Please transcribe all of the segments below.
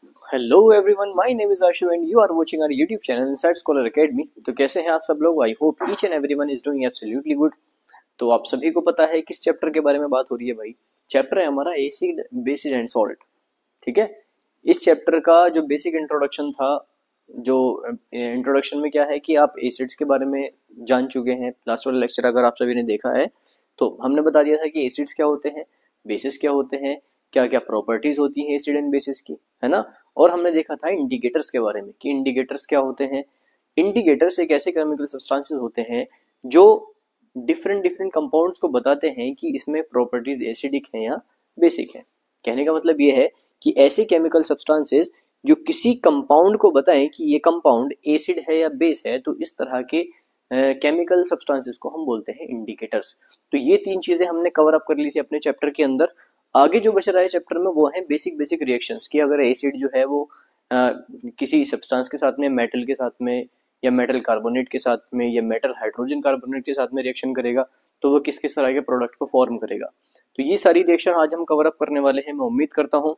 Hello everyone, my name is Ashu and you are watching our YouTube channel inside scholar academy. तो कैसे हैं आप सब लोग? I hope each and everyone is doing absolutely good. तो आप सभी को पता है किस चैप्टर के बारे में बात हो रही है भाई। चैप्टर है हमारा एसिड बेसिस एंड सॉल्ट। ठीक है। इस चैप्टर का जो बेसिक इंट्रोडक्शन था, जो इंट्रोडक्शन में क्या है कि आप एसिड्स के बारे में जान चुके हैं। लास्ट वाला लेक्चर अगर आप सभी ने देखा है तो हमने बता दिया था कि एसिड्स क्या होते हैं, बेसिस क्या होते हैं, क्या क्या प्रॉपर्टीज होती हैं एसिड एंड बेसिस की, है ना। और हमने देखा था इंडिकेटर्स के बारे में कि इंडिकेटर्स क्या होते हैं। इंडिकेटर्स एक ऐसे केमिकल सब्सटेंसेस होते हैं जो डिफरेंट डिफरेंट कंपाउंड्स को बताते हैं कि इसमें प्रॉपर्टीज एसिडिक है या बेसिक है। कहने का मतलब ये है कि ऐसे केमिकल सब्सटेंसेस जो किसी कंपाउंड को बताएं कि ये कंपाउंड एसिड है या बेस है, तो इस तरह के केमिकल सब्सटेंसेस को हम बोलते हैं इंडिकेटर्स। तो ये तीन चीजें हमने कवर अप कर ली थी अपने चैप्टर के अंदर। आगे जो बच रहा है चैप्टर में वो है बेसिक बेसिक रिएक्शंस कि अगर एसिड जो है वो किसी सब्सटेंस के साथ में, मेटल के साथ में, या मेटल कार्बोनेट के साथ में, या मेटल हाइड्रोजन कार्बोनेट के साथ में रिएक्शन करेगा तो वो किस किस तरह के प्रोडक्ट को फॉर्म करेगा। तो ये सारी रिएक्शन आज हम कवर अप करने वाले हैं। मैं उम्मीद करता हूँ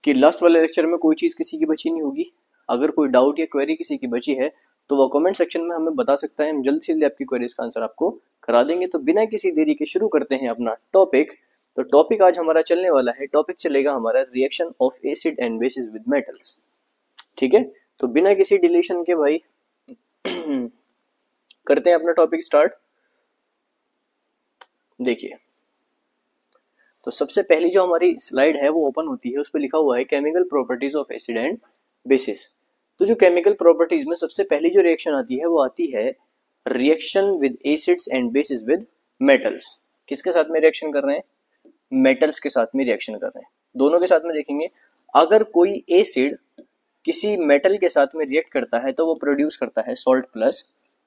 कि लास्ट वाले लेक्चर में कोई चीज किसी की बची नहीं होगी। अगर कोई डाउट या क्वेरी किसी की बची है तो वो कमेंट सेक्शन में हमें बता सकता है। हम जल्द से जल्द आपकी क्वेरीज का आंसर आपको करा देंगे। तो बिना किसी देरी के शुरू करते हैं अपना टॉपिक। तो टॉपिक आज हमारा चलने वाला है, टॉपिक चलेगा हमारा reaction of acid and bases with metals. ठीक है। तो बिना किसी डिलीशन के भाई करते हैं अपना टॉपिक स्टार्ट। देखिए, तो सबसे पहली जो हमारी स्लाइड है वो ओपन होती है, उस पर लिखा हुआ है chemical properties of acid and bases. तो जो केमिकल प्रॉपर्टीज में सबसे पहली जो रिएक्शन आती है वो आती है reaction with acids and bases with metals. किसके साथ में रिएक्शन कर रहे हैं? मेटल्स के साथ में रिएक्शन कर रहे हैं। दोनों के साथ में देखेंगे, अगर कोई एसिड किसी मेटल के साथ में रिएक्ट करता है तो वो प्रोड्यूस करता है सॉल्ट प्लस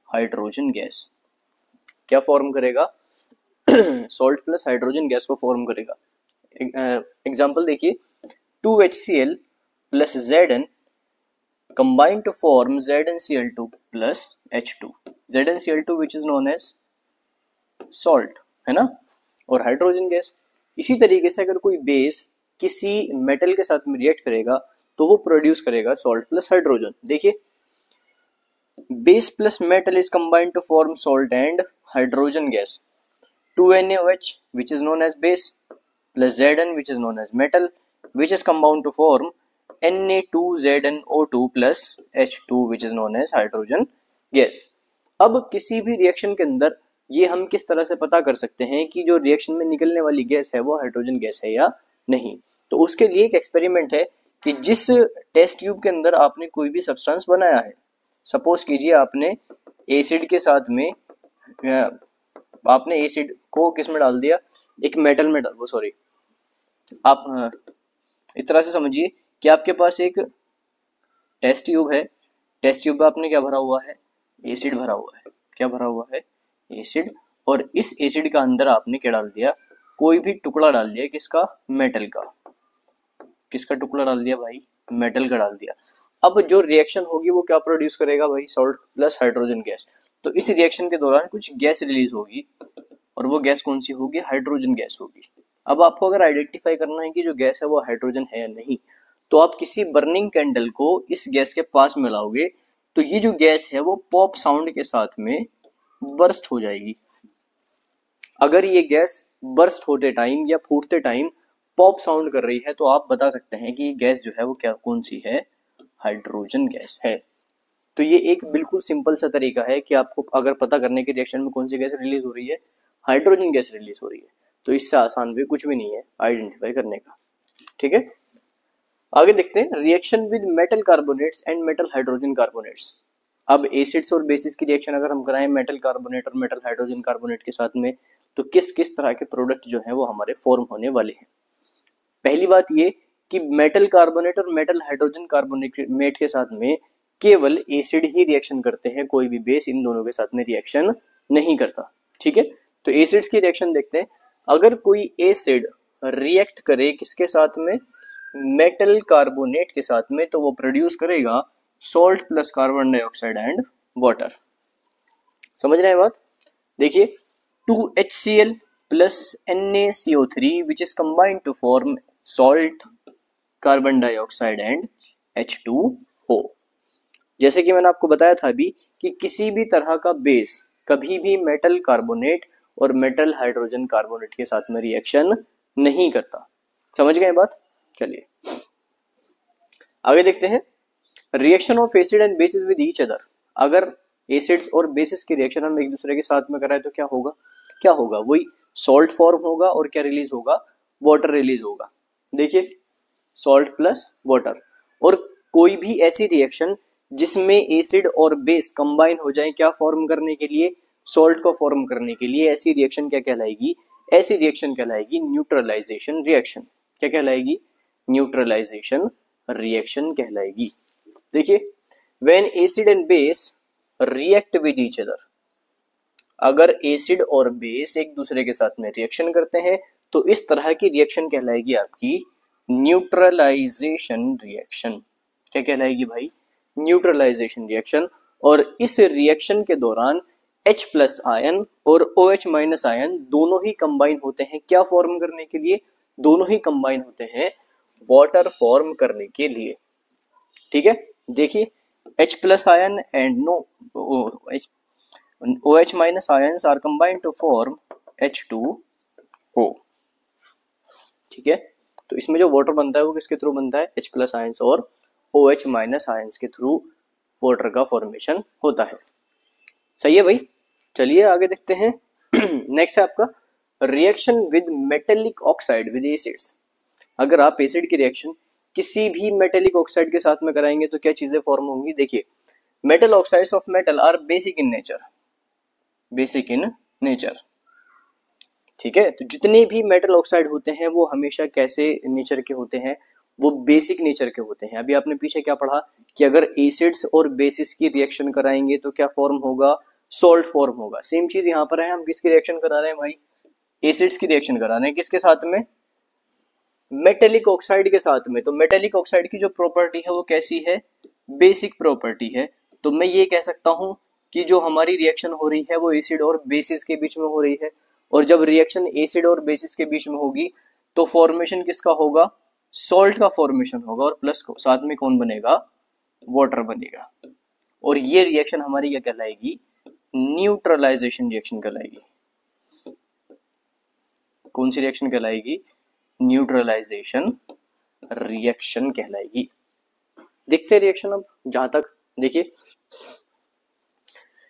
हाइड्रोजन गैस। क्या फॉर्म करेगा? सॉल्ट प्लस हाइड्रोजन गैस को फॉर्म करेगा। एग्जाम्पल देखिए, 2HCl plus Zn combine to form ZnCl2 plus H2, ZnCl2 which is known as salt, है ना। और हाइड्रोजन गैस। इसी तरीके से अगर कोई बेस किसी मेटल के साथ में रिएक्ट करेगा तो वो प्रोड्यूस करेगा सॉल्ट प्लस हाइड्रोजन। देखिए, base plus metal is combined to form salt and hydrogen gas. 2NaOH which is known as base plus Zn which is known as metal which is combined to form Na2ZnO2 plus H2 which is known as hydrogen gas. अब किसी भी reaction के अंदर ये हम किस तरह से पता कर सकते हैं कि जो रिएक्शन में निकलने वाली गैस है वो हाइड्रोजन गैस है या नहीं। तो उसके लिए एक एक्सपेरिमेंट है कि जिस टेस्ट ट्यूब के अंदर आपने कोई भी सब्सटेंस बनाया है, सपोज कीजिए आपने एसिड के साथ में आपने एसिड को किस में डाल दिया, एक मेटल में डाल, वो सॉरी, आप इस तरह से समझिए कि आपके पास एक टेस्ट ट्यूब है। टेस्ट ट्यूब में आपने क्या भरा हुआ है? एसिड भरा हुआ है। क्या भरा हुआ है? एसिड। और इस एसिड का अंदर आपने क्या डाल दिया? कोई भी टुकड़ा डाल दिया। किसका? मेटल का। किसका टुकड़ा डाल दिया भाई? मेटल का डाल दिया। अब जो रिएक्शन होगी वो क्या प्रोड्यूस करेगा भाई? Salt plus hydrogen gas. तो इस रिएक्शन के दौरान कुछ गैस रिलीज होगी और वो गैस कौन सी होगी? हाइड्रोजन गैस होगी। अब आपको अगर आइडेंटिफाई करना है कि जो गैस है वो हाइड्रोजन है या नहीं, तो आप किसी बर्निंग कैंडल को इस गैस के पास में लाओगे तो ये जो गैस है वो पॉप साउंड के साथ में बर्स्ट हो जाएगी। अगर ये गैस बर्स्ट होते टाइम या फूटते टाइम पॉप साउंड कर रही है तो आप बता सकते हैं कि गैस जो है वो क्या, कौन सी है? हाइड्रोजन गैस है। तो ये एक बिल्कुल सिंपल सा तरीका है कि आपको अगर पता करने की रिएक्शन में कौन सी गैस रिलीज हो रही है, हाइड्रोजन गैस रिलीज हो रही है। तो इससे आसान भी कुछ भी नहीं है आइडेंटिफाई करने का। ठीक है। आगे देखते हैं reaction with metal carbonates and metal hydrogen carbonates. अब एसिड्स और बेसिस की रिएक्शन अगर हम कराएं मेटल कार्बोनेट और मेटल हाइड्रोजन कार्बोनेट के साथ में, तो किस किस तरह के प्रोडक्ट जो है वो हमारे फॉर्म होने वाले हैं। पहली बात ये कि मेटल कार्बोनेट और मेटल हाइड्रोजन कार्बोनेट के साथ में केवल एसिड ही रिएक्शन करते हैं, कोई भी बेस इन दोनों के साथ में रिएक्शन नहीं करता। ठीक है। तो एसिड्स की रिएक्शन देखते हैं। अगर कोई एसिड रिएक्ट करे किसके साथ में? मेटल कार्बोनेट के साथ में, तो वो प्रोड्यूस करेगा salt plus carbon dioxide and water. समझ रहे हैं बात? देखिए, 2HCl plus NaCO3 which is combined to form salt carbon dioxide and H2O। जैसे कि मैंने आपको बताया था अभी कि किसी भी तरह का बेस कभी भी मेटल कार्बोनेट और मेटल हाइड्रोजन कार्बोनेट के साथ में रिएक्शन नहीं करता। समझ गए बात? चलिए आगे देखते हैं। Reaction of acid and bases with each other. अगर एसिड्स और बेसिस की रिएक्शन हम एक दूसरे के साथ में कराएं तो क्या होगा? क्या होगा? वही सॉल्ट फॉर्म होगा और क्या रिलीज होगा? वाटर रिलीज होगा। देखिए सॉल्ट प्लस वाटर। और कोई भी ऐसी रिएक्शन जिसमें एसिड और बेस कंबाइन हो जाए क्या फॉर्म करने के लिए? सॉल्ट को फॉर्म करने के लिए, ऐसी रिएक्शन क्या कहलाएगी? ऐसी रिएक्शन कहलाएगी न्यूट्रलाइजेशन रिएक्शन। क्या कहलाएगी? न्यूट्रलाइजेशन रिएक्शन कहलाएगी। देखिए when acid and base react with each other, अगर एसिड और बेस एक दूसरे के साथ में रिएक्शन करते हैं तो इस तरह की रिएक्शन कहलाएगी आपकी न्यूट्रलाइजेशन रिएक्शन। क्या कहलाएगी भाई? Neutralization reaction. और इस रिएक्शन के दौरान H प्लस आयन और OH माइनस आयन दोनों ही कंबाइन होते हैं क्या फॉर्म करने के लिए? दोनों ही कंबाइन होते हैं वाटर फॉर्म करने के लिए। ठीक है, देखिए H plus ion and OH minus ions are combined to form H2O। ठीक है, तो इसमें जो वाटर बनता है वो किसके थ्रू बनता है? H प्लस आयन्स और OH माइनस आयन्स के थ्रू वाटर का फॉर्मेशन होता है। सही है भाई? चलिए आगे देखते हैं। नेक्स्ट है आपका reaction with metallic oxide with acids. अगर आप एसिड की रिएक्शन किसी भी मेटेलिक ऑक्साइड के साथ में कराएंगे तो क्या चीजें फॉर्म होंगी? देखिए metal oxides of metal are basic in nature. Basic in nature. ठीक है, तो जितने भी मेटल ऑक्साइड होते हैं वो हमेशा कैसे नेचर के होते हैं? वो बेसिक नेचर के होते हैं। अभी आपने पीछे क्या पढ़ा कि अगर एसिड्स और बेसिस की रिएक्शन कराएंगे तो क्या फॉर्म होगा? सॉल्ट फॉर्म होगा। सेम चीज यहाँ पर है, हम किसकी रिएक्शन करा रहे हैं भाई? एसिड्स की रिएक्शन करा रहे हैं। किसके साथ में? मेटेलिक ऑक्साइड के साथ में। तो मेटेलिक ऑक्साइड की जो प्रॉपर्टी है वो कैसी है? बेसिक प्रॉपर्टी है। तो मैं ये कह सकता हूं कि जो हमारी रिएक्शन हो रही है वो एसिड और बेसिस के बीच में हो रही है। और जब रिएक्शन एसिड और बेसिस के बीच में होगी तो फॉर्मेशन किसका होगा? सॉल्ट का फॉर्मेशन होगा। और प्लस को साथ में कौन बनेगा? वाटर बनेगा। और ये रिएक्शन हमारी क्या कहलाएगी? न्यूट्रलाइजेशन रिएक्शन कहलाएगी। कौन सी रिएक्शन कहलाएगी? न्यूट्रलाइजेशन रिएक्शन कहलाएगी। देखते हैं रिएक्शन अब जहां तक। देखिए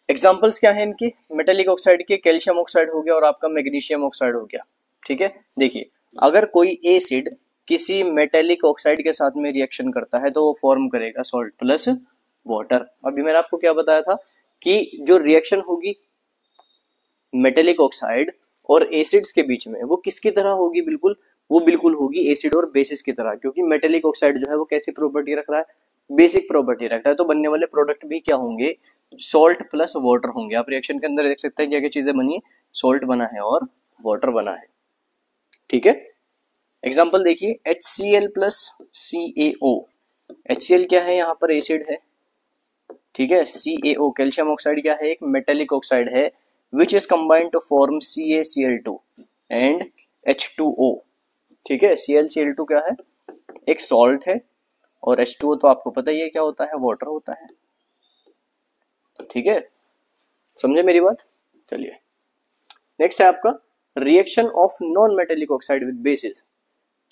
एग्जांपल्स क्या है इनकी? मेटेलिक ऑक्साइड के कैल्शियम ऑक्साइड हो गया और आपका मैग्नीशियम ऑक्साइड हो गया। ठीक है, देखिए अगर कोई एसिड किसी मेटेलिक ऑक्साइड के साथ में रिएक्शन करता है तो वो फॉर्म करेगा सॉल्ट प्लस वाटर। अभी मैंने आपको क्या बताया था कि जो रिएक्शन होगी मेटेलिक ऑक्साइड और एसिड्स के बीच में वो किसकी तरह होगी? बिल्कुल, वो बिल्कुल होगी एसिड और बेसिस की तरह, क्योंकि मेटेलिक ऑक्साइड जो है वो कैसी प्रॉपर्टी रख रहा है? बेसिक प्रॉपर्टी रखता है। तो बनने वाले प्रोडक्ट भी क्या होंगे? सॉल्ट प्लस वाटर होंगे। आप रिएक्शन के अंदर देख सकते हैं क्या क्या चीजें बनी है? सॉल्ट बना है और वाटर बना है। ठीक है, एग्जाम्पल देखिए HCl प्लस CaO। HCl क्या है? यहाँ पर एसिड है। ठीक है, CaO कैल्शियम ऑक्साइड क्या है? एक मेटेलिक ऑक्साइड है which is combined to form CaCl2 and H2O। ठीक है, ClCl2 क्या है? एक सॉल्ट है और H2O तो आपको पता ही है क्या होता है? वाटर होता है। ठीक है, समझे मेरी बात? चलिए नेक्स्ट है आपका reaction of non metallic oxide with basis.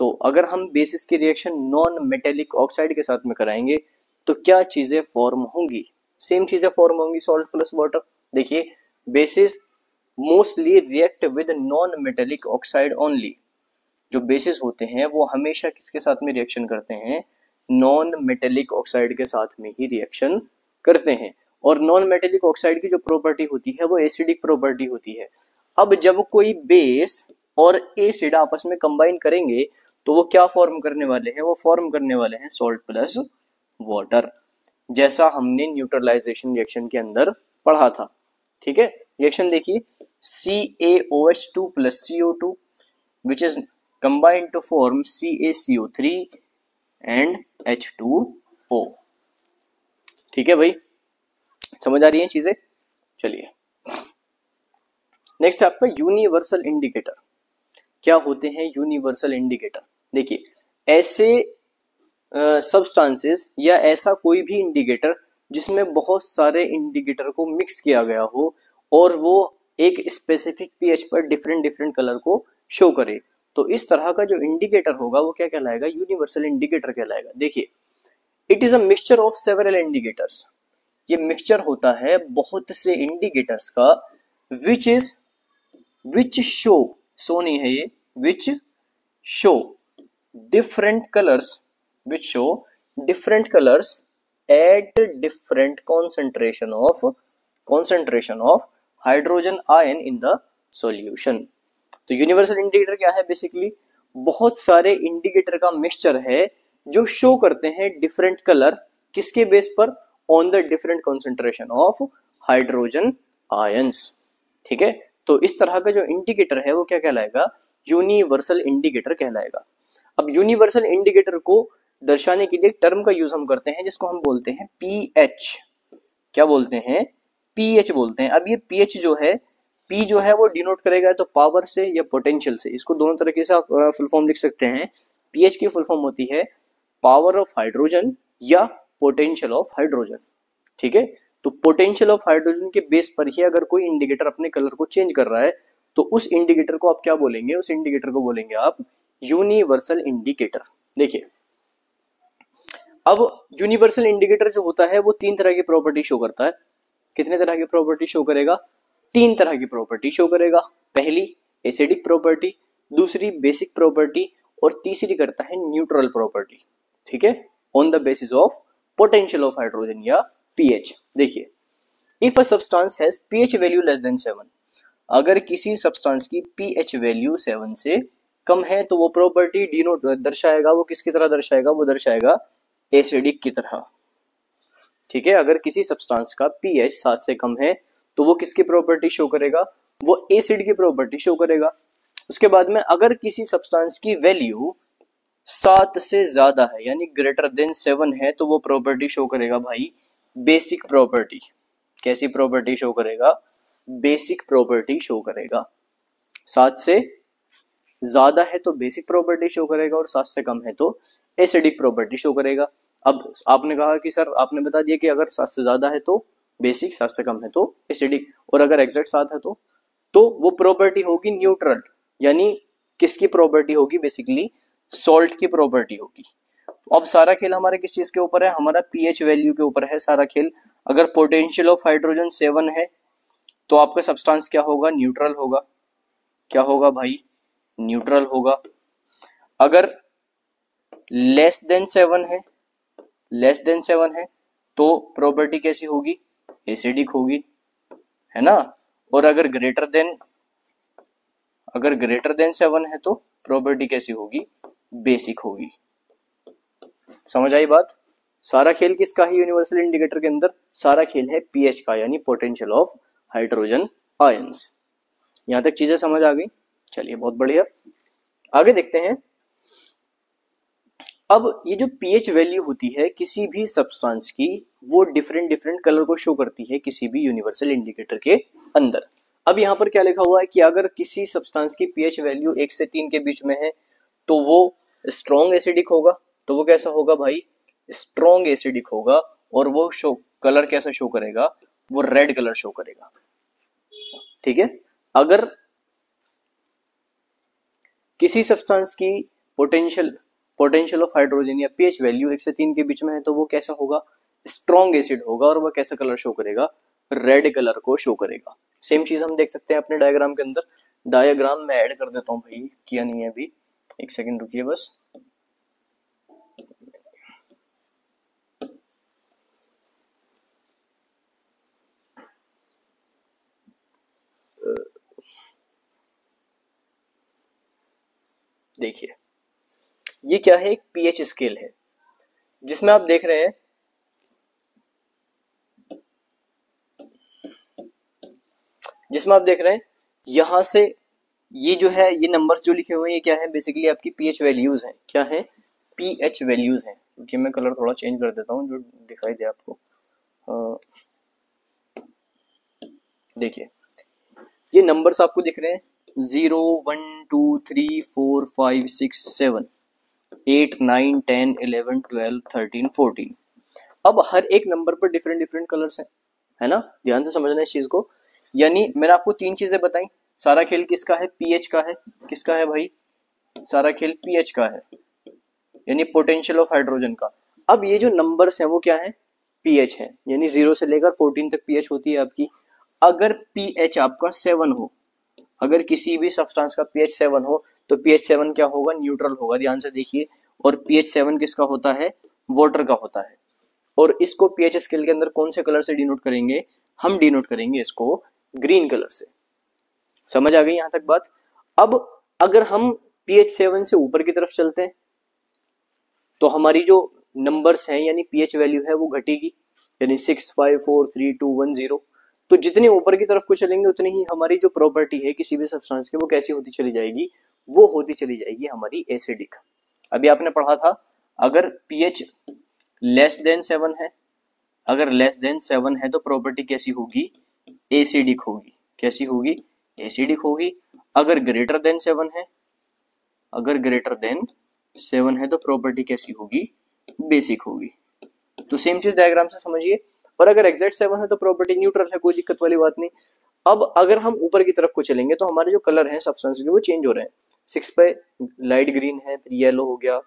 तो अगर हम बेसिस की रिएक्शन नॉन मेटेलिक ऑक्साइड के साथ में कराएंगे तो क्या चीजें फॉर्म होंगी? सेम चीजें फॉर्म होंगी, सॉल्ट प्लस वाटर। देखिए basis mostly react with non metallic oxide only. जो बेसिस होते हैं वो हमेशा किसके साथ में रिएक्शन करते हैं? नॉन मेटेलिक ऑक्साइड के साथ में ही रिएक्शन करते हैं। और नॉन मेटेलिक ऑक्साइड की जो प्रॉपर्टी होती है वो एसिडिक प्रॉपर्टी होती है। अब जब कोई बेस और एसिड आपस में कंबाइन करेंगे तो वो क्या फॉर्म करने वाले हैं? वो फॉर्म करने वाले हैं सॉल्ट प्लस वाटर, जैसा हमने न्यूट्रलाइजेशन रिएक्शन के अंदर पढ़ा था। ठीक है, रिएक्शन देखिए CaOH2 plus CO2 which is combined to form CaCO3 and H2O। ठीक है भाई, समझ आ रही है चीजें? चलिए नेक्स्ट आपका यूनिवर्सल इंडिकेटर। क्या होते हैं यूनिवर्सल इंडिकेटर? देखिए ऐसे सब्सटेंसेस या ऐसा कोई भी इंडिकेटर जिसमें बहुत सारे इंडिकेटर को मिक्स किया गया हो और वो एक स्पेसिफिक पीएच पर डिफरेंट डिफरेंट कलर को शो करे, तो इस तरह का जो इंडिकेटर होगा वो क्या कहलाएगा, यूनिवर्सल इंडिकेटर कहलाएगा। देखिए, it is a mixture of several indicators, ये मिक्सचर होता है बहुत से इंडिकेटर्स का, विच इज विच शो नहीं है ये, which show different colors, which show different colors at different concentration of hydrogen ion in the solution। तो यूनिवर्सल इंडिकेटर क्या है, बेसिकली बहुत सारे इंडिकेटर का मिक्सचर है जो शो करते हैं डिफरेंट कलर, किसके बेस पर, on the different concentration of hydrogen ions. ठीक है, तो इस तरह का जो इंडिकेटर है वो क्या कहलाएगा, यूनिवर्सल इंडिकेटर कहलाएगा। अब यूनिवर्सल इंडिकेटर को दर्शाने के लिए टर्म का यूज हम करते हैं जिसको हम बोलते हैं पीएच। क्या बोलते हैं, पीएच बोलते हैं। अब ये पीएच जो है, पी जो है वो डिनोट करेगा तो पावर से या पोटेंशियल से, इसको दोनों तरीके से आप फुल फॉर्म लिख सकते हैं। पीएच की फुल फॉर्म होती है पावर ऑफ हाइड्रोजन या पोटेंशियल ऑफ हाइड्रोजन। ठीक है, तो पोटेंशियल ऑफ हाइड्रोजन के बेस पर ही अगर कोई इंडिकेटर अपने कलर को चेंज कर रहा है तो उस इंडिकेटर को आप क्या बोलेंगे, उस इंडिकेटर को बोलेंगे आप यूनिवर्सल इंडिकेटर। देखिए, अब यूनिवर्सल इंडिकेटर जो होता है वो तीन तरह की प्रॉपर्टी शो करता है। कितने तरह की प्रॉपर्टी शो करेगा, तीन तरह की प्रॉपर्टी शो करेगा। पहली एसिडिक प्रॉपर्टी, दूसरी बेसिक प्रॉपर्टी और तीसरी करता है न्यूट्रल प्रॉपर्टी। ठीक है, on the basis of potential of hydrogen या पीएच। देखिए, if a substance has pH value less than 7, अगर किसी सब्सटेंस की पीएच वैल्यू 7 से कम है तो वो प्रॉपर्टी डिनोट दर्शाएगा, वो किसकी तरह दर्शाएगा, वो दर्शाएगा एसिडिक की तरह। ठीक है, अगर किसी सब्सटेंस का पीएच 7 से कम है तो वो किसकी प्रॉपर्टी शो करेगा, वो एसिड की प्रॉपर्टी शो करेगा। उसके बाद में अगर किसी सब्सटेंस की वैल्यू 7 से ज्यादा है यानी ग्रेटर देन 7 है तो वो प्रॉपर्टी शो करेगा भाई बेसिक प्रॉपर्टी। कैसी प्रॉपर्टी शो करेगा, बेसिक प्रॉपर्टी शो करेगा। 7 से ज्यादा है तो बेसिक प्रॉपर्टी शो करेगा और 7 से कम है तो एसिडिक प्रॉपर्टी शो करेगा। अब आपने कहा कि सर आपने बता दिया कि अगर 7 से ज्यादा है तो बेसिक, 7 से कम है तो एसिडिक, और अगर एग्जैक्ट 7 है तो वो प्रॉपर्टी होगी न्यूट्रल, यानी किसकी प्रॉपर्टी होगी, बेसिकली सॉल्ट की प्रॉपर्टी होगी। अब सारा खेल हमारे किस चीज के ऊपर है, हमारा पीएच वैल्यू के ऊपर है सारा खेल। अगर पोटेंशियल ऑफ हाइड्रोजन 7 है तो आपका सब्सटेंस क्या होगा, न्यूट्रल होगा। क्या होगा भाई, न्यूट्रल होगा। अगर लेस देन 7 है, लेस देन 7 है तो प्रॉपर्टी कैसी होगी, एसिडिक होगी, है ना। और अगर ग्रेटर देन 7 है तो प्रॉपर्टी कैसी होगी, बेसिक होगी। समझ आई बात। सारा खेल किसका है यूनिवर्सल इंडिकेटर के अंदर, सारा खेल है पीएच का, यानी पोटेंशियल ऑफ हाइड्रोजन आयंस। यहां तक चीजें समझ आ गई, चलिए बहुत बढ़िया, आगे देखते हैं। अब ये जो पीएच वैल्यू होती है किसी भी सब्सटेंस की, वो डिफरेंट डिफरेंट कलर को शो करती है किसी भी यूनिवर्सल इंडिकेटर के अंदर। अब यहाँ पर क्या लिखा हुआ है कि अगर किसी सब्सटेंस की पीएच वैल्यू 1 से 3 के बीच में है तो वो स्ट्रॉन्ग एसिडिक होगा। तो वो कैसा होगा भाई, स्ट्रॉन्ग एसिडिक होगा। और वो शो कलर कैसा शो करेगा, वो रेड कलर शो करेगा। ठीक है, अगर किसी सब्सटेंस की पोटेंशियल ऑफ हाइड्रोजन या पीएच वैल्यू 1 से 3 के बीच में है तो वो कैसा होगा, स्ट्रॉन्ग एसिड होगा। और वह कैसा कलर शो करेगा, रेड कलर को शो करेगा। सेम चीज हम देख सकते हैं अपने डायग्राम के अंदर। डायग्राम में ऐड कर देता हूं भाई, किया नहीं है अभी, एक सेकंड रुकिए बस। देखिए, ये क्या है, एक पीएच स्केल है जिसमें आप देख रहे हैं यहां से ये जो है, ये नंबर्स जो लिखे हुए हैं ये क्या है, बेसिकली आपकी पीएच वैल्यूज हैं। क्या है, पीएच वैल्यूज हैं। क्योंकि मैं कलर थोड़ा चेंज कर देता हूं जो दिखाई दे आपको। देखिए, ये नंबर्स आपको दिख रहे हैं 0 1 2 3 4 5 6 7, 8, 9, 10, 11, 12, 13, 14। अब हर एक नंबर पर डिफरेंट डिफरेंट कलर्स हैं, है ना, ध्यान से समझना इस चीज को। यानी मैंने आपको तीन चीजें बताई, सारा खेल किसका है, पीएच का है। किसका है भाई, सारा खेल पीएच का है, यानी पोटेंशियल ऑफ हाइड्रोजन का। अब ये जो नंबर्स हैं वो क्या है, पीएच है, यानी 0 से लेकर 14 तक पीएच होती है आपकी। अगर पीएच आपका 7 हो, अगर किसी भी सब्सटेंस का पीएच 7 हो, तो पीएच 7 क्या होगा, न्यूट्रल होगा, ध्यान से देखिए। और पीएच 7 किसका होता है, वाटर का होता है। और इसको पीएच स्केल के अंदर कौन से कलर से डिनोट करेंगे, हम डिनोट करेंगे इसको ग्रीन कलर से। समझ आ गई यहां तक बात। अब अगर हम पीएच 7 से ऊपर की तरफ चलते हैं तो हमारी जो नंबर्स हैं यानी पीएच वैल्यू है वो घटेगी, यानी 6, 5, 4, 3, 2, 1, 0। तो जितने ऊपर की तरफ को चलेंगे उतनी ही हमारी जो प्रॉपर्टी है किसी भी सब्सटेंस की वो कैसी होती चली जाएगी, वो होती चली जाएगी हमारी एसिडिक। अभी आपने पढ़ा था अगर पीएच लेस देन 7 है, अगर लेस देन 7 है तो प्रॉपर्टी कैसी होगी, एसिडिक होगी। कैसी होगी, एसिडिक होगी। अगर ग्रेटर देन 7 है, अगर ग्रेटर देन 7 है तो प्रॉपर्टी कैसी होगी, बेसिक होगी। तो सेम चीज डायग्राम से समझिए। और अगर एग्जैक्ट 7 है तो प्रॉपर्टी न्यूट्रल है, कोई दिक्कत वाली बात नहीं। अब अगर हम ऊपर की तरफ को चलेंगे तो हमारे जो कलर हैं सब्सटेंस के वो चेंज हो रहे हैं। 6 पे लाइट ग्रीन है, फिर येलो हो गया,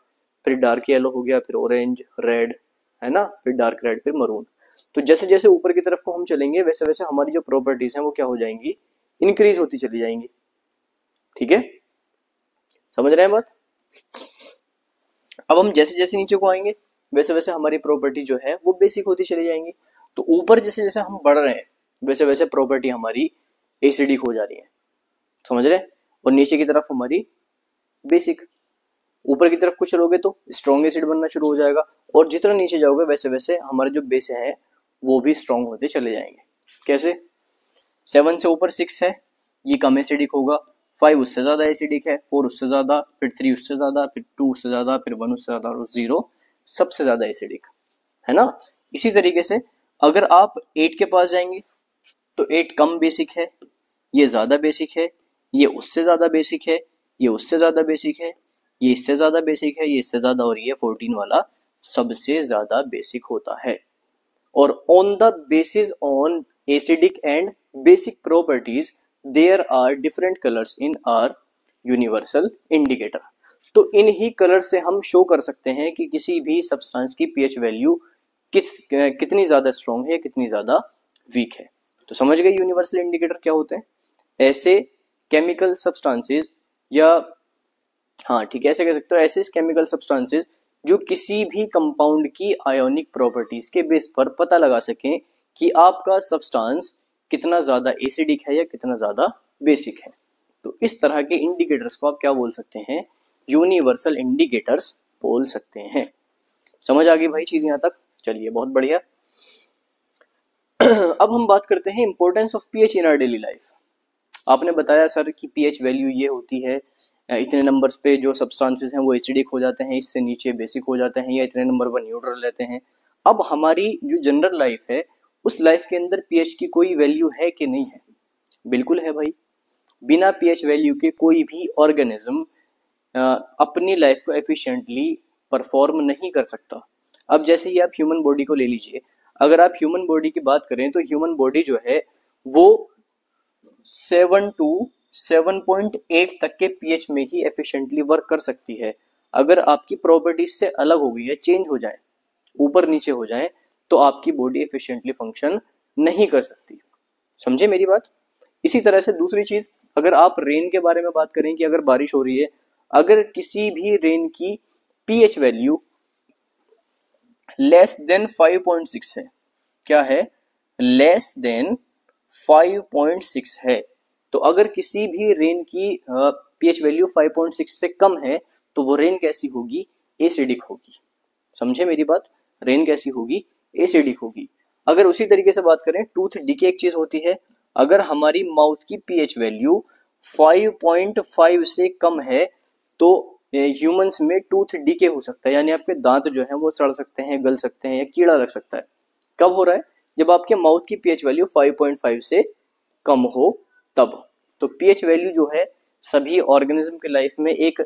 फिर डार्क येलो हो गया, फिर ऑरेंज, रेड, है ना, फिर डार्क रेड, फिर मरून। तो जैसे जैसे ऊपर की तरफ को हम चलेंगे वैसे वैसे हमारी जो प्रॉपर्टीज हैं वो क्या हो जाएंगी, इंक्रीज होती चली जाएंगी। ठीक है, समझ रहे हैं बात। अब हम जैसे जैसे नीचे को आएंगे वैसे वैसे हमारी प्रॉपर्टी जो है वो बेसिक होती चली जाएंगी। तो ऊपर जैसे जैसे हम बढ़ रहे हैं वैसे वैसे प्रॉपर्टी हमारी एसिडिक हो जा रही है, समझ रहे हैं। और नीचे की तरफ हमारी बेसिक। ऊपर की तरफ कुछ चलोगे तो स्ट्रॉन्ग एसिड बनना शुरू हो जाएगा, और जितना नीचे जाओगे वैसे वैसे हमारे जो बेस है वो भी स्ट्रॉन्ग होते चले जाएंगे। कैसे, 7 से ऊपर 6 है, ये कम एसिडिक होगा। 5 उससे ज्यादा एसिडिक है, 4 उससे ज्यादा, फिर 3 उससे ज्यादा, फिर 2 उससे ज्यादा, फिर 1 उससे ज्यादा, और 0 सबसे ज्यादा एसिडिक, है ना। इसी तरीके से अगर आप 8 के पास जाएंगे तो 8 कम बेसिक है, ये ज्यादा बेसिक है, ये उससे ज्यादा बेसिक है, ये उससे ज्यादा बेसिक है, ये इससे ज्यादा बेसिक है, ये इससे ज्यादा, और ये 14 वाला सबसे ज्यादा बेसिक होता है। और on the basis on acidic and basic properties there are different colours in our universal indicator. तो इन ही कलर से हम शो कर सकते हैं कि किसी भी सब्सटेंस की पीएच वैल्यू कितनी ज्यादा स्ट्रॉन्ग है, कितनी ज्यादा वीक है। तो समझ गए यूनिवर्सल इंडिकेटर क्या होते हैं। ऐसे केमिकल सब्सटेंसेस, या हाँ ठीक है ऐसे कह सकते हो, ऐसे केमिकल सब्सटेंसेस जो किसी भी कंपाउंड की आयोनिक प्रॉपर्टीज के बेस पर पता लगा सकें कि आपका सब्सटेंस कितना ज्यादा एसिडिक है या कितना ज्यादा बेसिक है। तो इस तरह के इंडिकेटर्स को आप क्या बोल सकते हैं, यूनिवर्सल इंडिकेटर्स बोल सकते हैं। समझ आ गई भाई चीज यहाँ तक, चलिए बहुत बढ़िया। अब हम बात करते हैं importance of pH in our daily life. आपने बताया सर कि पीएच वैल्यू ये होती है, इतने नंबर्स पे जो सब्सटेंसेस हैं वो एसिडिक हो जाते हैं, इससे नीचे बेसिक हो जाते हैं, या इतने नंबर पर न्यूट्रल रहते हैं। अब हमारी जो जनरल लाइफ है उस लाइफ के अंदर पीएच की कोई वैल्यू है कि नहीं है, बिल्कुल है भाई। बिना पीएच वैल्यू के कोई भी ऑर्गेनिज्म अपनी लाइफ को एफिशिएंटली परफॉर्म नहीं कर सकता। अब जैसे ही आप ह्यूमन बॉडी को ले लीजिए, अगर आप ह्यूमन बॉडी की बात करें तो ह्यूमन बॉडी जो है वो 7 to 7.8 तक के पीएच में ही एफिशिएंटली वर्क कर सकती है। अगर आपकी प्रॉपर्टीज से अलग हो गई है, चेंज हो जाए, ऊपर नीचे हो जाए, तो आपकी बॉडी एफिशिएंटली फंक्शन नहीं कर सकती। समझे मेरी बात। इसी तरह से दूसरी चीज, अगर आप रेन के बारे में बात करें कि अगर बारिश हो रही है, अगर किसी भी रेन की पीएच वैल्यू लेस देन 5.6 है, क्या है, लेस देन 5.6 है, तो अगर किसी भी रेन की पीएच वैल्यू 5.6 से कम है तो वो रेन कैसी होगी, एसिडिक होगी। समझे मेरी बात, रेन कैसी होगी, एसिडिक होगी। अगर उसी तरीके से बात करें टूथ डिके एक चीज होती है, अगर हमारी माउथ की पीएच वैल्यू 5.5 से कम है तो ह्यूमंस में टूथ डिके हो सकता है, यानी आपके दांत जो है वो सड़ सकते हैं, गल सकते हैं, या कीड़ा लग सकता है। कब हो रहा है, जब आपके माउथ की पीएच वैल्यू 5.5 से कम हो तब। तो पीएच वैल्यू जो है सभी ऑर्गेनिज्म के लाइफ में एक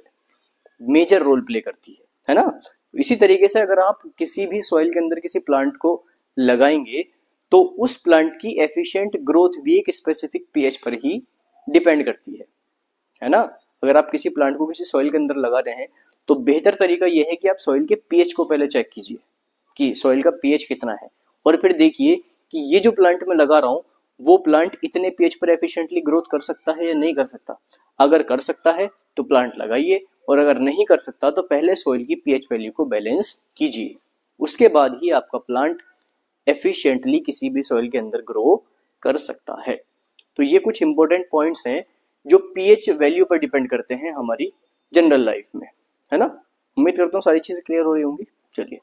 मेजर रोल प्ले करती है। है ना। इसी तरीके से अगर आप किसी भी सॉइल के अंदर किसी प्लांट को लगाएंगे तो उस प्लांट की एफिशिएंट ग्रोथ भी एक स्पेसिफिक पीएच पर ही डिपेंड करती है ना। अगर आप किसी प्लांट को किसी सॉइल के अंदर लगा रहे हैं तो बेहतर तरीका यह है कि आप सॉइल के पीएच को पहले चेक कीजिए कि सॉइल का पीएच कितना है, और फिर देखिए कि ये जो प्लांट मैं लगा रहा हूँ वो प्लांट इतने पीएच पर एफिशिएंटली ग्रोथ कर सकता है या नहीं कर सकता। अगर कर सकता है तो प्लांट लगाइए, और अगर नहीं कर सकता तो पहले सॉइल की पीएच वैल्यू को बैलेंस कीजिए, उसके बाद ही आपका प्लांट एफिशिएंटली किसी भी सॉइल के अंदर ग्रो कर सकता है। तो ये कुछ इंपॉर्टेंट पॉइंट्स हैं जो पीएच वैल्यू पर डिपेंड करते हैं हमारी जनरल लाइफ में, है ना। उम्मीद करता हूँ सारी चीजें क्लियर हो रही होंगी। चलिए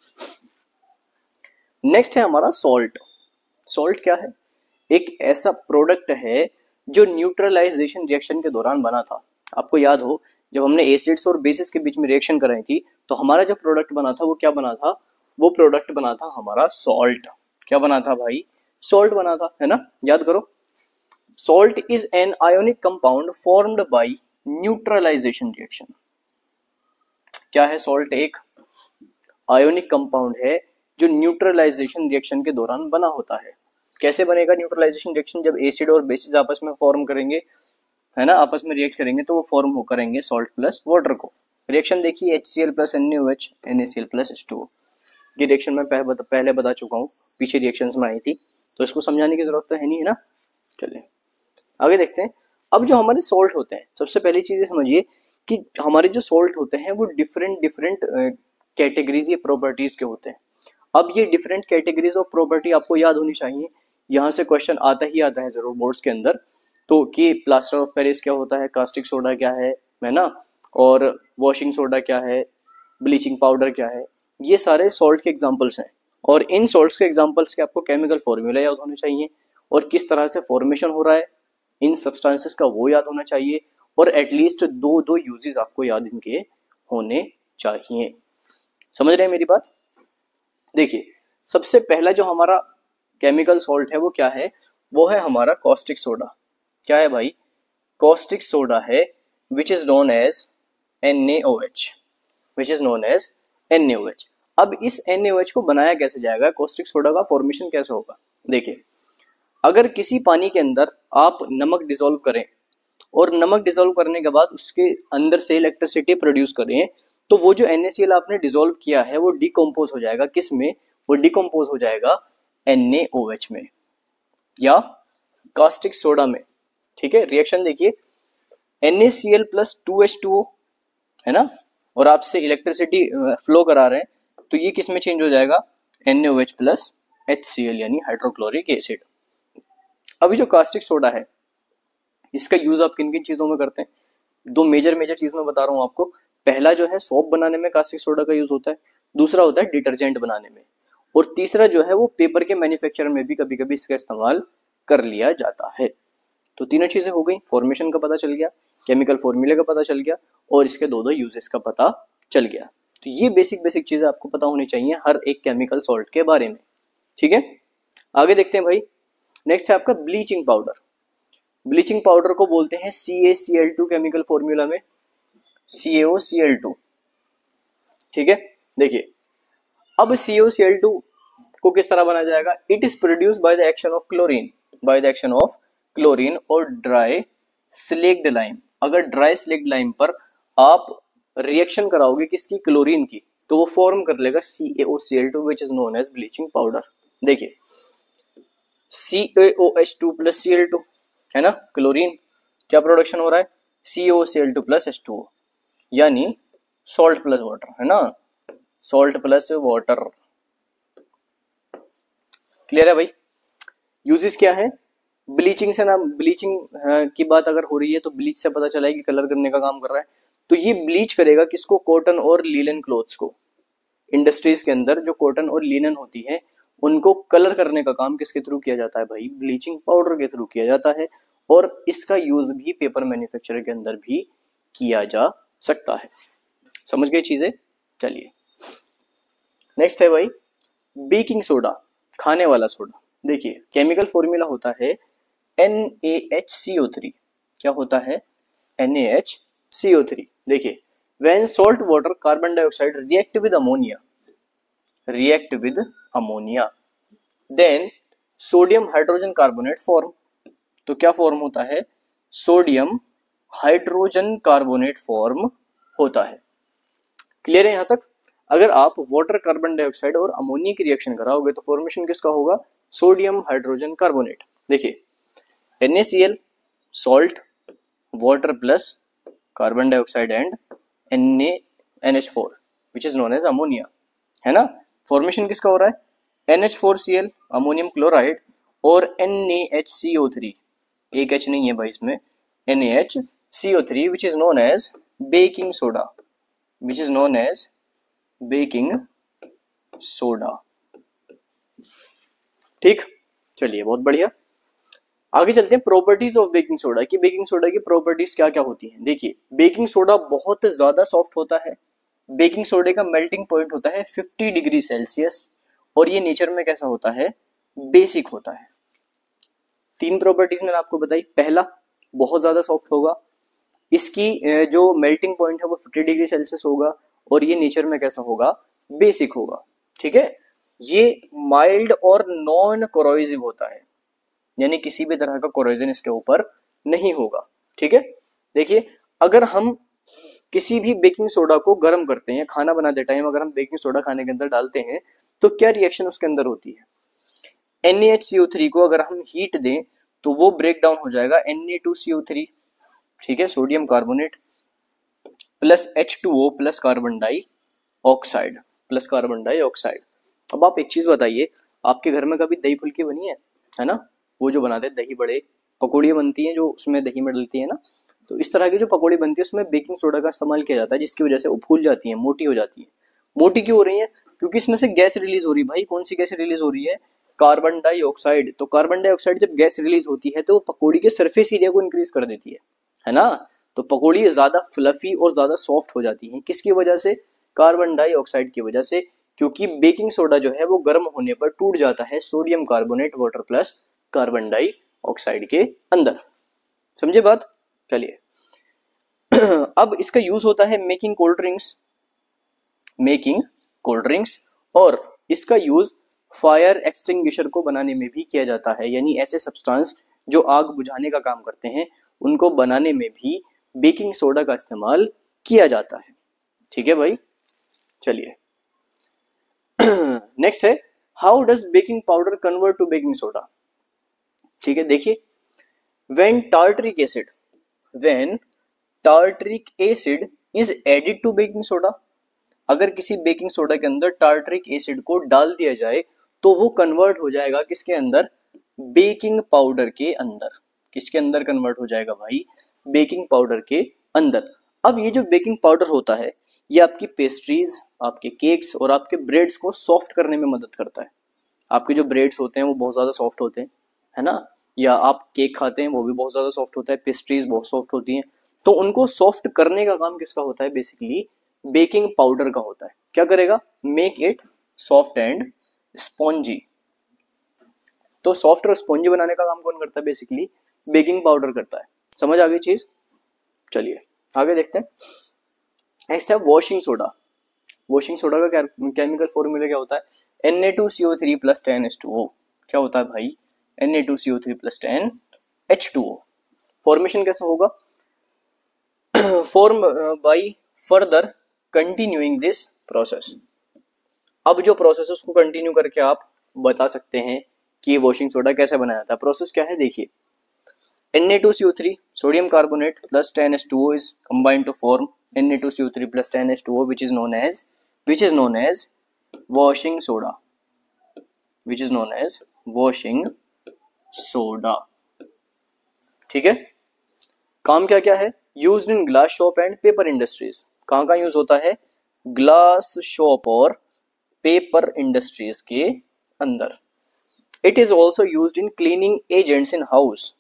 नेक्स्ट है हमारा सॉल्ट। सॉल्ट क्या है? एक ऐसा प्रोडक्ट है जो न्यूट्रलाइजेशन रिएक्शन के दौरान बना था। आपको याद हो जब हमने एसिड्स और बेसिस के बीच में रिएक्शन कराई थी तो हमारा जो प्रोडक्ट बना था वो क्या बना था? वो प्रोडक्ट बना था हमारा सॉल्ट। क्या बना था भाई? सॉल्ट बना था, है ना। याद करो, salt is an ionic compound formed by neutralization reaction. क्या है सॉल्ट? एक आयोनिक कंपाउंड है जो न्यूट्रलाइजेशन रिएक्शन के दौरान बना होता है। कैसे बनेगा न्यूट्रलाइजेशन रिएक्शन? जब एसिड और बेसिस आपस में फॉर्म करेंगे, है ना, आपस में रिएक्ट करेंगे तो वो फॉर्म हो करेंगे सॉल्ट प्लस वाटर को। रिएक्शन देखिए HCl plus NaOH NaCl plus H2O। ये रिएक्शन मैं पहले बता चुका हूँ, पीछे रिएक्शंस में आई थी, तो इसको समझाने की जरूरत तो है नहीं, है ना। चलिए आगे देखते हैं। अब जो हमारे सॉल्ट होते हैं, सबसे पहली चीज समझिए कि हमारे जो सॉल्ट होते हैं वो डिफरेंट कैटेगरीज या प्रॉपर्टीज के होते हैं। अब ये डिफरेंट कैटेगरीज ऑफ प्रॉपर्टी आपको याद होनी चाहिए, यहाँ से क्वेश्चन आता ही आता है जरूर बोर्ड्स के अंदर। तो कि प्लास्टर ऑफ पेरिस क्या होता है, कास्टिक सोडा क्या है ना, और वॉशिंग सोडा क्या है, ब्लीचिंग पाउडर क्या है, ये सारे सॉल्ट के एग्जांपल्स हैं। और इन सॉल्ट्स के एग्जांपल्स के आपको केमिकल फॉर्मूला याद होने चाहिए, और किस तरह से फॉर्मेशन हो रहा है इन सब्सटेंसेस का वो याद होना चाहिए, और एटलीस्ट दो यूजेस आपको याद इनके होने चाहिए। समझ रहे हैं मेरी बात? देखिए सबसे पहला जो हमारा केमिकल सॉल्ट है वो क्या है? वो है हमारा कॉस्टिक सोडा। क्या है भाई? कॉस्टिक सोडा है which is known as NaOH, which is known as NaOH। अब इस NaOH को बनाया कैसे जाएगा? कॉस्टिक सोडा का फॉर्मेशन कैसे होगा? देखिए अगर किसी पानी के अंदर आप नमक डिसॉल्व करें और नमक डिसॉल्व करने के बाद उसके अंदर से इलेक्ट्रिसिटी प्रोड्यूस करें, तो वो जो NaCl आपने डिसॉल्व किया है वो डिकम्पोज हो जाएगा किस में? वो डिकम्पोज हो जाएगा NaOH में या कास्टिक सोडा में। ठीक है, रिएक्शन देखिए NaCl प्लस 2H2O, है ना, और आपसे इलेक्ट्रिसिटी फ्लो करा रहे हैं तो ये किस में चेंज हो जाएगा? NaOH प्लस HCl यानी हाइड्रोक्लोरिक एसिड। अभी जो कास्टिक सोडा है इसका यूज आप किन किन चीजों में करते हैं? दो मेजर चीज में बता रहा हूं आपको। पहला जो है सोप बनाने में कास्टिक सोडा का यूज होता है, दूसरा होता है डिटर्जेंट बनाने में, और तीसरा जो है वो पेपर के मैन्युफैक्चर में भी कभी कभी इसका इस्तेमाल कर लिया जाता है। तो तीनों चीजें हो गई, फॉर्मेशन का पता चल गया, केमिकल फॉर्मूले का पता चल गया, और इसके दो यूजेस का पता चल गया। तो ये बेसिक चीजें आपको पता होनी चाहिए हर एक केमिकल सॉल्ट के बारे में। ठीक है, आगे देखते हैं भाई। नेक्स्ट है आपका ब्लीचिंग पाउडर। ब्लीचिंग पाउडर को बोलते हैं CaCl2 केमिकल फॉर्मूला में CaOCl2। ठीक है, देखिए अब CaOCl2 को किस तरह बनाया जाएगा? It is produce by the action of chlorine, by the action of chlorine और ड्राई स्लेक्ड लाइम। अगर ड्राई स्लेक्ड लाइम पर आप रिएक्शन कराओगे किसकी? क्लोरीन की, तो वो फॉर्म कर लेगा CaOCl2 which is known as bleaching powder. देखिए CaOH2 प्लस Cl2, है ना, क्लोरीन, क्या प्रोडक्शन हो रहा है? CaOCl2 प्लस H2O यानी सॉल्ट प्लस वाटर, है ना, सॉल्ट प्लस वाटर। क्लियर है भाई? यूजेस क्या है? ब्लीचिंग से ना, ब्लीचिंग की बात अगर हो रही है तो ब्लीच से पता चला है कि कलर करने का काम कर रहा है। तो ये ब्लीच करेगा किसको? कॉटन और लीलन क्लोथ्स को। इंडस्ट्रीज के अंदर जो कॉटन और लीलन होती है उनको कलर करने का काम किसके थ्रू किया जाता है भाई? ब्लीचिंग पाउडर के थ्रू किया जाता है, और इसका यूज भी पेपर मैन्युफैक्चर के अंदर भी किया जा सकता है। समझ गए चीजें? चलिए नेक्स्ट है भाई बेकिंग सोडा, खाने वाला सोडा। देखिए केमिकल फॉर्मूला होता है NaHCO3। क्या होता है? NaHCO3। देखिए when salt water carbon dioxide react with ammonia then sodium hydrogen carbonate form. तो क्या फॉर्म होता है? सोडियम हाइड्रोजन कार्बोनेट फॉर्म होता है। क्लियर है यहां तक? अगर आप वाटर कार्बन डाइऑक्साइड और अमोनिया की रिएक्शन कराओगे तो फॉर्मेशन किसका होगा? Sodium hydrogen carbonate. देखिए NaCl salt, water plus carbon dioxide and NaNH4 which is known as ammonia, है ना? फॉर्मेशन किसका हो रहा है? NH4Cl अमोनियम क्लोराइड और NaHCO3, एक H नहीं है भाई इसमें, NaHCO3 which is known as baking soda, which is known as baking soda. ठीक, चलिए बहुत बढ़िया। आगे चलते हैं प्रॉपर्टीज ऑफ बेकिंग सोडा की। बेकिंग सोडा की प्रॉपर्टीज क्या क्या होती हैं? देखिए बेकिंग सोडा बहुत ज्यादा सॉफ्ट होता है। बेकिंग सोडे का मेल्टिंग पॉइंट होता है 50 डिग्री सेल्सियस और ये नेचर में कैसा होता है? बेसिक होता है। तीन प्रॉपर्टीज मैंने आपको बताई। पहला, बहुत ज्यादा सॉफ्ट होगा, इसकी जो मेल्टिंग पॉइंट है वो 50 डिग्री सेल्सियस होगा और ये नेचर में कैसा होगा? बेसिक होगा। ठीक है, ये माइल्ड और नॉन कोरोसिव होता है, यानी किसी भी तरह का कोरोजन इसके ऊपर नहीं होगा। ठीक है, देखिए अगर हम किसी भी बेकिंग सोडा को गर्म करते हैं, खाना बनाते टाइम अगर हम बेकिंग सोडा खाने के अंदर डालते हैं तो क्या रिएक्शन उसके अंदर होती है? NaHCO3 को अगर हम हीट दें तो वो ब्रेक डाउन हो जाएगा Na2CO3, ठीक है, sodium carbonate plus H2O plus carbon dioxide, plus carbon dioxide. अब आप एक चीज बताइए, आपके घर में कभी दही फुल्की बनी है ना? वो जो बनाते हैं दही बड़े, पकौड़ियाँ बनती हैं जो उसमें दही में डलती है ना, तो इस तरह की जो पकौड़ी बनती है उसमें बेकिंग सोडा का इस्तेमाल किया जाता है, जिसकी वजह से वो फूल जाती है, मोटी हो जाती है। मोटी क्यों हो रही है? क्योंकि इसमें से गैस रिलीज हो रही है। भाई कौन सी गैस रिलीज हो रही है? Carbon dioxide. तो कार्बन डाइऑक्साइड जब गैस रिलीज होती है तो वो पकौड़ी के सरफेस एरिया को इंक्रीज कर देती है ना? तो पकौड़ी ज्यादा फ्लफी और ज्यादा सॉफ्ट हो जाती है। किसकी वजह से? कार्बन डाइऑक्साइड की वजह से, क्योंकि बेकिंग सोडा जो है वो गर्म होने पर टूट जाता है sodium carbonate water plus carbon dioxide के अंदर। समझे बात? चलिए अब इसका यूज होता है मेकिंग कोल्ड ड्रिंक्स और इसका यूज फायर एक्सटिंग्विशर को बनाने में भी किया जाता है, यानी ऐसे सब्सटेंस जो आग बुझाने का काम करते हैं उनको बनाने में भी बेकिंग सोडा का इस्तेमाल किया जाता है। ठीक है भाई, चलिए नेक्स्ट है how does baking powder convert to baking soda. ठीक है, देखिए when tartaric acid is added to baking soda, अगर किसी बेकिंग सोडा के अंदर टार्टरिक एसिड को डाल दिया जाए तो वो कन्वर्ट हो जाएगा किसके अंदर? बेकिंग पाउडर के अंदर। किसके अंदर कन्वर्ट हो जाएगा भाई? बेकिंग पाउडर के अंदर। अब ये जो बेकिंग पाउडर होता है ये आपकी पेस्ट्रीज, आपके केक्स और आपके ब्रेड्स को सॉफ्ट करने में मदद करता है। आपके जो ब्रेड्स होते हैं वो बहुत ज्यादा सॉफ्ट होते हैं, है ना? या आप केक खाते हैं वो भी बहुत ज्यादा सॉफ्ट होता है, पेस्ट्रीज बहुत सॉफ्ट होती हैं, तो उनको सॉफ्ट करने का काम किसका होता है? बेसिकली बेकिंग पाउडर का होता है। क्या करेगा? Make it soft and spongy. तो सॉफ्ट और स्पॉन्जी बनाने का काम कौन करता है? बेसिकली बेकिंग पाउडर करता है। समझ आ गई चीज? चलिए आगे देखते हैं। नेक्स्ट है वॉशिंग सोडा। वॉशिंग सोडा का केमिकल फॉर्मूला क्या होता है? Na2CO3 plus 10H2O। क्या होता है भाई? Na2CO3 plus 10H2O। फॉर्मेशन कैसा होगा? Form by further continuing this process. अब जो प्रोसेस है उसको कंटिन्यू करके आप बता सकते हैं कि वॉशिंग सोडा कैसे बनाया जाता है। प्रोसेस क्या है? देखिए Na2CO3 sodium carbonate plus 10H2O is combined to form Na2CO3 plus 10H2O which is known as washing soda, which is known as washing soda। ठीक है, काम क्या क्या है? Used in glass shop and paper industries. कहाँ कहाँ use होता है? ग्लास शॉप और पेपर इंडस्ट्रीज के अंदर। It is also used in cleaning agents in house.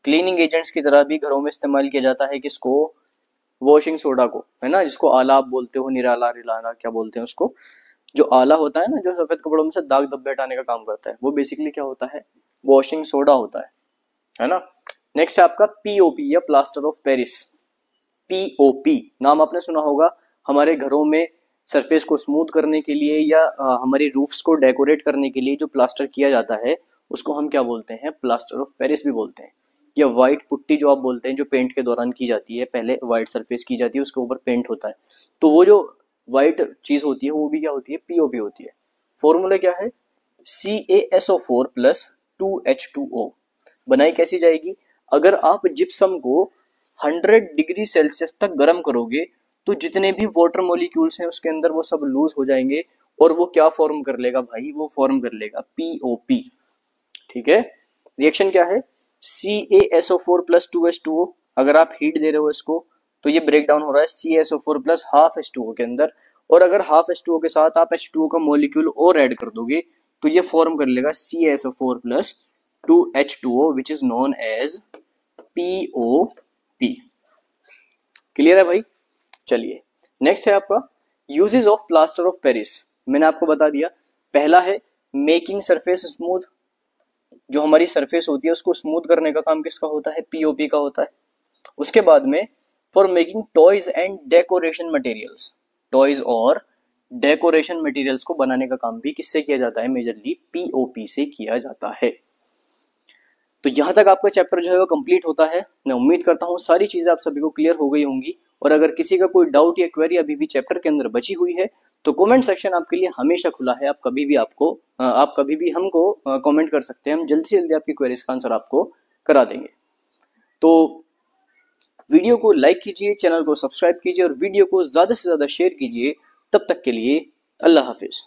Cleaning agents की तरह भी घरों में इस्तेमाल किया जाता है। किसको? वॉशिंग सोडा को, है ना? जिसको आला आप बोलते हो, निराला रिलाना क्या बोलते हैं उसको। जो आला होता है ना, जो सफेद कपड़ों में से दाग धब्बे हटाने का काम करता है, वो बेसिकली क्या होता है? वॉशिंग सोडा होता है ना? नेक्स्ट है आपका POP या प्लास्टर ऑफ पेरिस। पीओपी नाम आपने सुना होगा। हमारे घरों में सरफेस को स्मूथ करने के लिए या हमारी रूफ्स को डेकोरेट करने के लिए जो प्लास्टर किया जाता है उसको हम क्या बोलते हैं, प्लास्टर ऑफ पेरिस भी बोलते हैं। या व्हाइट पुट्टी जो आप बोलते हैं, जो पेंट के दौरान की जाती है, पहले व्हाइट सरफेस की जाती है, उसके ऊपर पेंट होता है, तो वो जो व्हाइट चीज होती है वो भी क्या होती है, पीओपी होती है। फॉर्मूला क्या है, CaSO4 प्लस 2H2O। बनाई कैसी जाएगी, अगर आप जिप्सम को 100 डिग्री सेल्सियस तक गर्म करोगे तो जितने भी वाटर मॉलिक्यूल्स हैं उसके अंदर वो सब लूज हो जाएंगे और वो क्या फॉर्म कर लेगा भाई, वो फॉर्म कर लेगा पीओपी। ठीक है, रिएक्शन क्या है, CaSO4 प्लस 2H2O। अगर आप हीट दे रहे हो इसको तो ये ब्रेक डाउन हो रहा है CaSO4 प्लस हाफ H2O के अंदर, और अगर हाफ H2O के साथ आप H2O का मॉलिक्यूल और ऐड कर दोगे तो ये फॉर्म कर लेगा CaSO4 plus 2H2O which is known as POP। Clear है भाई। चलिए नेक्स्ट है आपका uses of plaster of Paris. मैंने आपको बता दिया, पहला है मेकिंग सरफेस स्मूथ, जो हमारी सरफेस होती है उसको स्मूथ करने का काम किसका होता है, पीओपी का होता है। उसके बाद में for making toys and decoration materials, toys और डेकोरेशन मटेरियल्स को बनाने का काम भी किससे किया जाता है, मेजरली पीओपी से किया जाता है। तो यहां तक आपका चैप्टर जो है वो कंप्लीट होता है। मैं उम्मीद करता हूँ सारी चीजें आप सभी को क्लियर हो गई होंगी, और अगर किसी का कोई डाउट या क्वेरी अभी भी चैप्टर के अंदर बची हुई है तो कमेंट सेक्शन आपके लिए हमेशा खुला है। आप कभी भी हमको कमेंट कर सकते हैं, हम जल्दी से जल्दी आपकी क्वेरीज का आंसर आपको करा देंगे। तो वीडियो को लाइक कीजिए, चैनल को सब्सक्राइब कीजिए और वीडियो को ज्यादा से ज्यादा शेयर कीजिए। तब तक के लिए अल्लाह हाफिज।